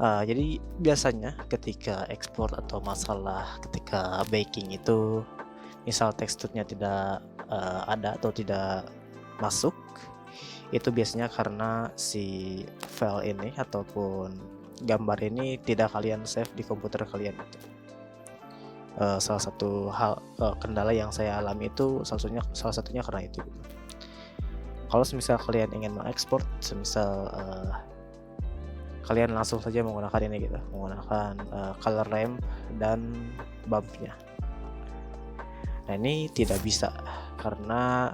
Jadi biasanya ketika ekspor atau masalah ketika baking itu, misal teksturnya tidak, ada atau tidak masuk, itu biasanya karena si file ini ataupun gambar ini tidak kalian save di komputer kalian gitu. Salah satu hal, kendala yang saya alami itu salah satunya karena itu gitu. Kalau semisal kalian ingin mengekspor, semisal, kalian langsung saja menggunakan ini gitu, menggunakan, color ramp dan bumpnya. Nah ini tidak bisa karena,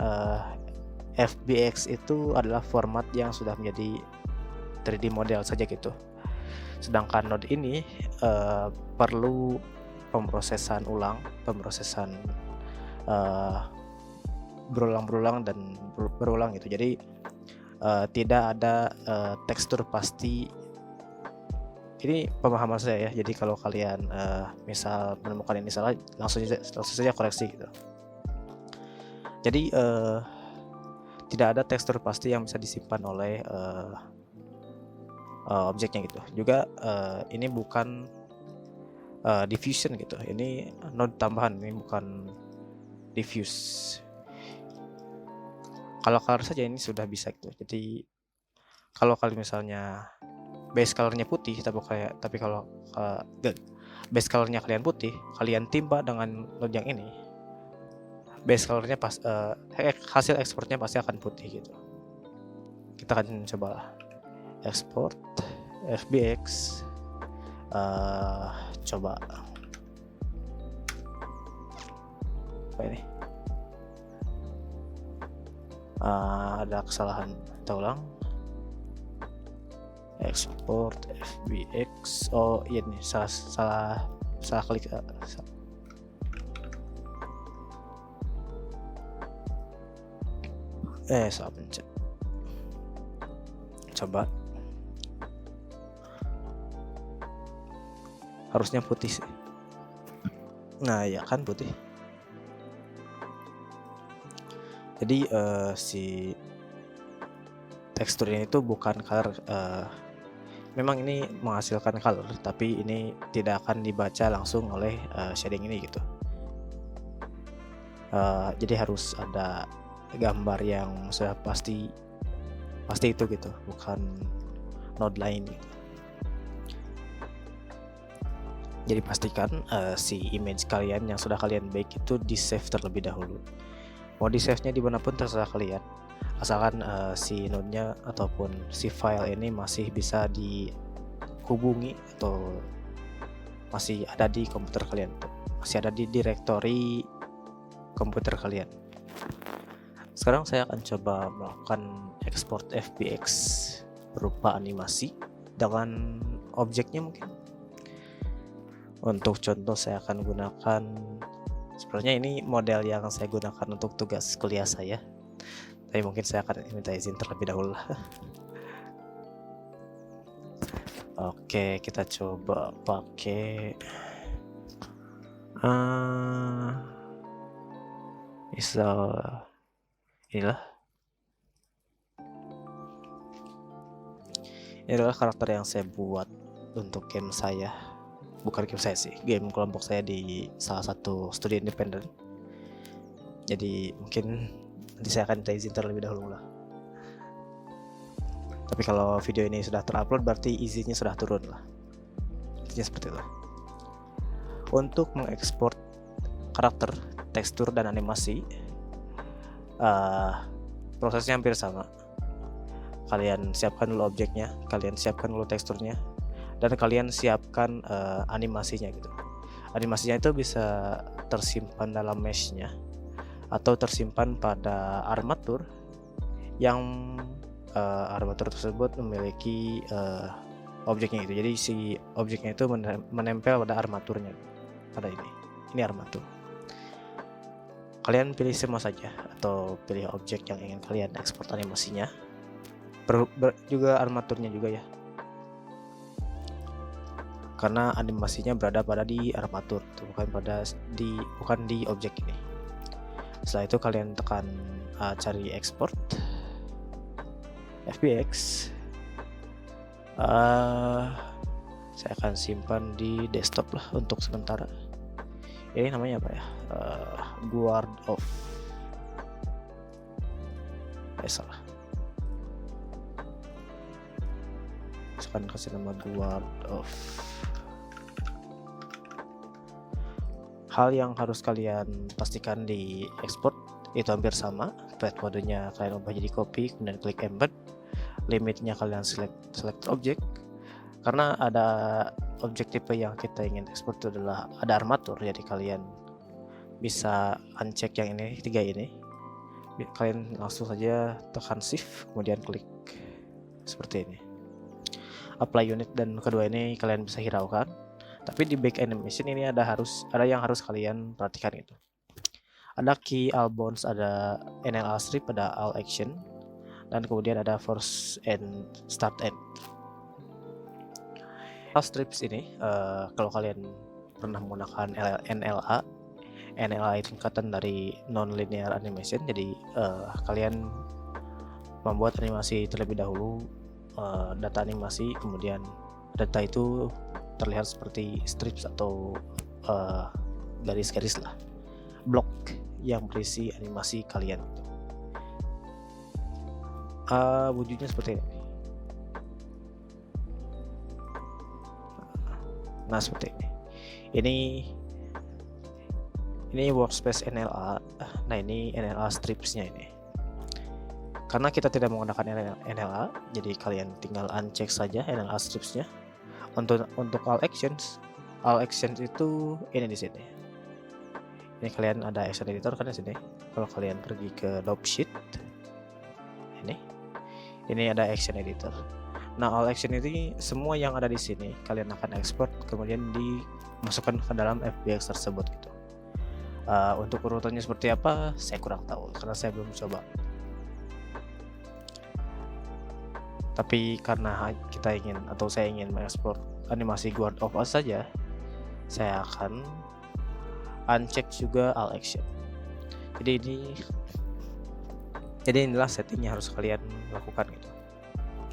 FBX itu adalah format yang sudah menjadi 3D model saja gitu. Sedangkan node ini, perlu pemrosesan, eee, berulang-berulang dan berulang gitu. Jadi, tidak ada, tekstur pasti. Ini pemahaman saya ya, jadi kalau kalian, misal menemukan ini salah, langsung saja koreksi gitu. Jadi, tidak ada tekstur pasti yang bisa disimpan oleh, objeknya gitu. Juga, ini bukan, diffusion gitu, ini node tambahan, ini bukan diffuse. Kalau color saja ini sudah bisa gitu. Jadi kalau kalian misalnya base color-nya putih, tapi kalau, base color-nya kalian putih, kalian timpa dengan node yang ini, base color-nya hasil ekspornya pasti akan putih gitu. Kita akan coba export FBX, coba apa ini, ada kesalahan, kita ulang. Export FBX, oh iya nih, salah klik, salah pencet. Coba, harusnya putih sih. Nah ya kan putih. Jadi, si tekstur ini tuh bukan color, memang ini menghasilkan color, tapi ini tidak akan dibaca langsung oleh, shading ini gitu. Jadi harus ada gambar yang sudah pasti itu gitu, bukan node lain gitu. Jadi pastikan, si image kalian yang sudah kalian bake itu di-save terlebih dahulu. Mau di-save-nya dimanapun terserah kalian, asalkan, si node-nya ataupun si file ini masih bisa dihubungi atau masih ada di komputer kalian, masih ada di directory komputer kalian. Sekarang saya akan coba melakukan export FBX berupa animasi dengan objeknya mungkin. Untuk contoh saya akan gunakan, sebenarnya ini model yang saya gunakan untuk tugas kuliah saya, tapi mungkin saya akan minta izin terlebih dahulu. Oke, kita coba pakai, misal inilah. Ini adalah karakter yang saya buat untuk game saya. Bukan game saya sih, game kelompok saya di salah satu studi independen. Jadi mungkin nanti saya akan minta izin terlebih dahulu lah. Tapi kalau video ini sudah terupload berarti izinnya sudah turun lah. Intinya seperti itu. Untuk mengekspor karakter, tekstur, dan animasi, prosesnya hampir sama. Kalian siapkan dulu objeknya, kalian siapkan dulu teksturnya, dan kalian siapkan, animasinya gitu. Animasinya itu bisa tersimpan dalam mesh-nya atau tersimpan pada armatur yang, armatur tersebut memiliki, objeknya itu. Jadi si objeknya itu menempel pada armaturnya, pada ini armatur. Kalian pilih semua saja atau pilih objek yang ingin kalian ekspor animasinya, juga armaturnya juga ya, karena animasinya berada pada di armatur, bukan di objek ini. Setelah itu kalian tekan, cari export FBX, Saya akan simpan di desktop lah untuk sementara. Ini namanya apa ya? Guard of. Salah. Saya akan kasih nama Guard of. Hal yang harus kalian pastikan di export itu hampir sama. Path modenya kalian ubah jadi copy, kemudian klik embed. Limitnya kalian select object. Karena ada objek tipe yang kita ingin ekspor itu adalah ada armatur, jadi kalian bisa uncheck yang ini, 3 ini. Kalian langsung saja tekan shift kemudian klik seperti ini. Apply unit dan kedua ini kalian bisa hiraukan. Tapi di back animation ini ada yang harus kalian perhatikan gitu. Ada key all bounds, ada NLA strip, ada all action, dan kemudian ada force and start end. All strips ini kalau kalian pernah menggunakan NLA itu singkatan dari non-linear animation. Jadi kalian membuat animasi terlebih dahulu, data animasi, kemudian data itu terlihat seperti strips atau garis-garis lah, blok yang berisi animasi kalian. Wujudnya seperti ini. Nah, seperti ini. Ini workspace NLA. Nah, ini NLA stripsnya ini. Karena kita tidak menggunakan NLA, jadi kalian tinggal uncheck saja NLA stripsnya. Untuk all actions itu ini di sini. Ini kalian ada action editor kan di sini. Kalau kalian pergi ke dope sheet, ini ada action editor. Nah, all action ini semua yang ada di sini kalian akan export kemudian dimasukkan ke dalam FBX tersebut gitu. Untuk urutannya seperti apa saya kurang tahu karena saya belum coba. Tapi karena saya ingin mengekspor animasi Guard of Us saja, saya akan uncheck juga all action. Jadi inilah setting yang harus kalian lakukan gitu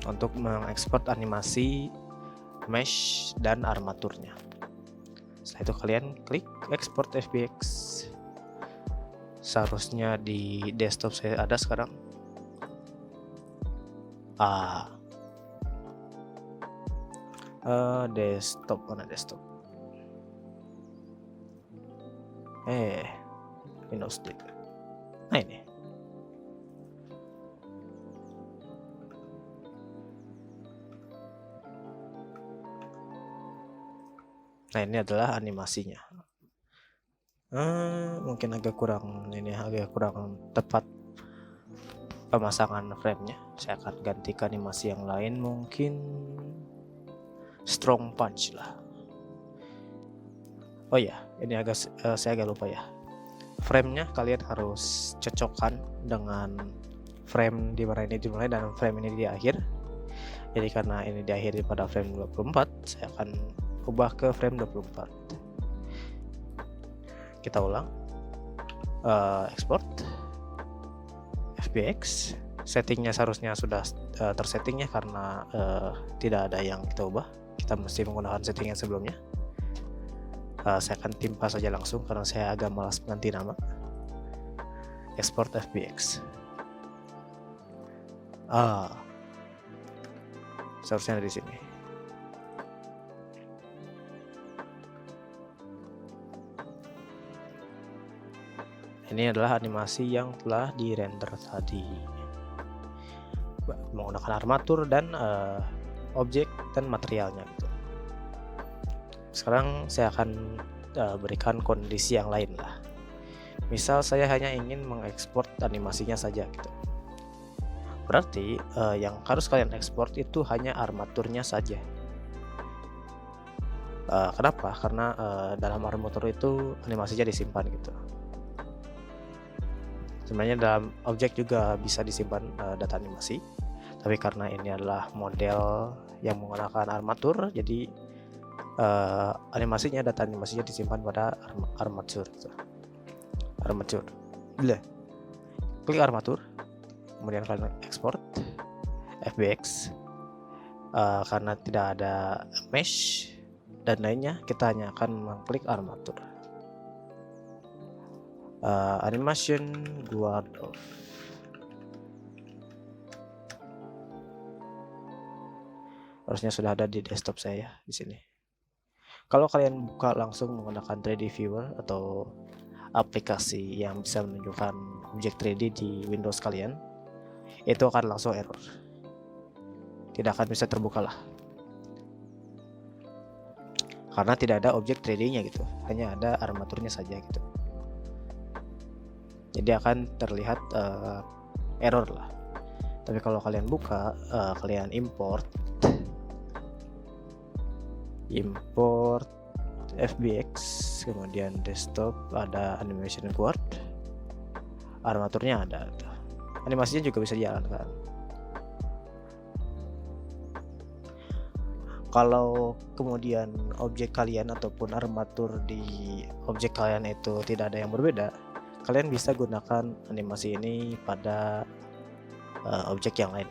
untuk mengekspor animasi mesh dan armaturnya. Setelah itu kalian klik export FBX. Seharusnya di desktop saya ada sekarang. Desktop, mana desktop? Windows D. Nah, ini. Nah, ini adalah animasinya. Mungkin agak kurang tepat pemasangan frame-nya. Saya akan ganti ke animasi yang lain, mungkin strong punch lah. Oh ya, ini saya agak lupa ya. Frame-nya kalian harus cocokkan dengan frame di mana ini dimulai dan frame ini di akhir. Jadi karena ini diakhiri pada frame 24, saya akan ubah ke frame 24. Kita ulang. Export FBX. Settingnya seharusnya sudah tersetting ya, karena tidak ada yang kita ubah. Kita mesti menggunakan setting yang sebelumnya. Saya akan timpa saja langsung karena saya agak malas mengganti nama. Export FBX. Seharusnya ada di sini. Ini adalah animasi yang telah di-render tadi menggunakan armatur dan objek dan materialnya gitu. Sekarang saya akan berikan kondisi yang lain lah. Misal saya hanya ingin mengekspor animasinya saja gitu. Berarti yang harus kalian ekspor itu hanya armaturnya saja. Kenapa? Karena dalam armatur itu animasinya disimpan gitu. Sebenarnya dalam objek juga bisa disimpan data animasi, tapi karena ini adalah model yang menggunakan armatur, jadi data animasinya disimpan pada armatur. Klik armatur, kemudian kalian export FBX. Karena tidak ada mesh, dan lainnya, kita hanya akan mengklik armatur. Animation guard off. Harusnya sudah ada di desktop saya di sini. Kalau kalian buka langsung menggunakan 3D Viewer atau aplikasi yang bisa menunjukkan objek 3D di Windows kalian, itu akan langsung error. Tidak akan bisa terbuka lah. Karena tidak ada objek 3D-nya gitu, hanya ada armaturnya saja gitu. Jadi akan terlihat error lah. Tapi kalau kalian buka, kalian import FBX, kemudian desktop, ada animation guard, armaturnya ada, animasinya juga bisa dijalankan. Kalau kemudian objek kalian ataupun armatur di objek kalian itu tidak ada yang berbeda, kalian bisa gunakan animasi ini pada objek yang lain.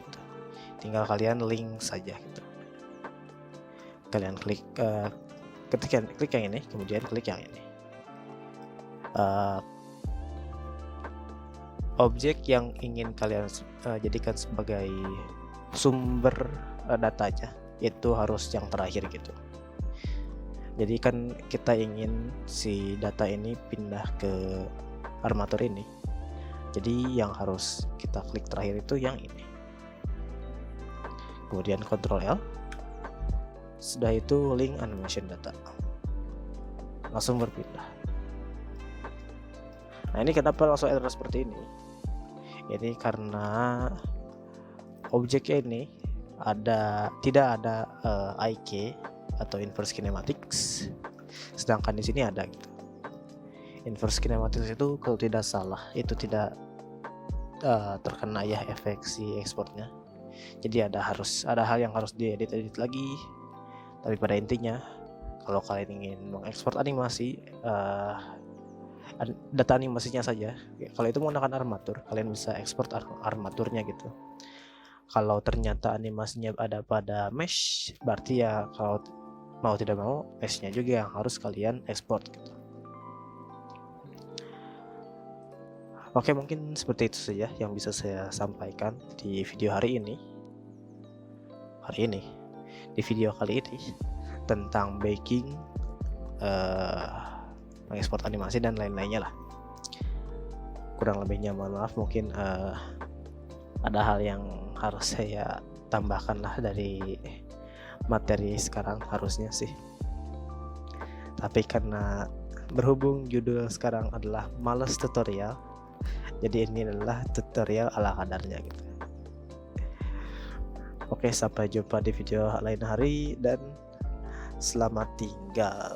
Tinggal kalian link saja gitu. Kalian klik ketika klik yang ini, kemudian klik yang ini. Objek yang ingin kalian jadikan sebagai sumber datanya itu harus yang terakhir gitu. Jadi kan kita ingin si data ini pindah ke armatur ini. Jadi yang harus kita klik terakhir itu yang ini. Kemudian Ctrl L. Sudah itu link animation data. Langsung berpindah. Nah, ini kenapa langsung error seperti ini? Ini karena objeknya ini tidak ada IK atau inverse kinematics, sedangkan di sini ada gitu. Inverse kinematics itu kalau tidak salah itu tidak terkena ya efek si ekspornya. Jadi ada hal yang harus diedit lagi. Tapi pada intinya, kalau kalian ingin mengekspor animasi, data animasinya saja. Kalau itu menggunakan armatur, kalian bisa ekspor armaturnya gitu. Kalau ternyata animasinya ada pada mesh, berarti ya kalau mau tidak mau meshnya juga yang harus kalian ekspor gitu. Oke, mungkin seperti itu saja yang bisa saya sampaikan di video hari ini. Di video kali ini tentang baking, mengekspor animasi dan lain-lainnya lah. Kurang lebihnya mohon maaf, mungkin ada hal yang harus saya tambahkan lah dari materi sekarang harusnya sih. Tapi karena berhubung judul sekarang adalah males tutorial, jadi ini adalah tutorial ala kadarnya gitu. Oke, sampai jumpa di video lain hari dan selamat tinggal.